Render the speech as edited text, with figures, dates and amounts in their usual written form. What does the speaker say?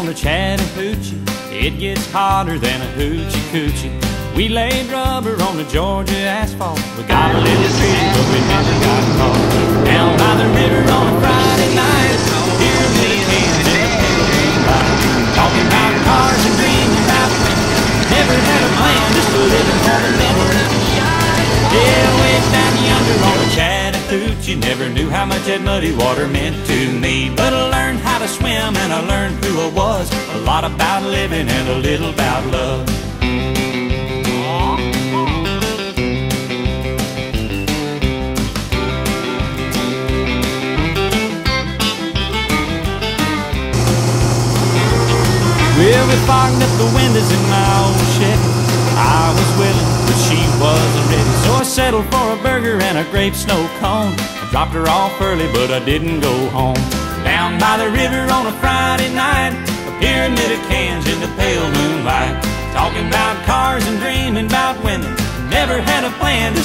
on the Chattahoochee. It gets hotter than a hoochie coochie. We laid rubber on the Georgia asphalt. We got a little treat, but we never got caught. Down by the river on a Friday night, hear me hands in the pale light, talking about cars and dreaming about women. Never had a plan, just living for the minute. Yeah, way down yonder on the Chattahoochee, never knew how much that muddy water meant to me. But I learned how to swim and I learned who I was. A lot about living and a little about love. Well, we fogged up the windows in my old Chevy. I was willing, but she wasn't ready. So I settled for a burger and a grape snow cone. I dropped her off early, but I didn't go home. Down by the river on a Friday night, a pyramid of cans in the pale moonlight, talking about cars and dreaming about women. Never had a plan, just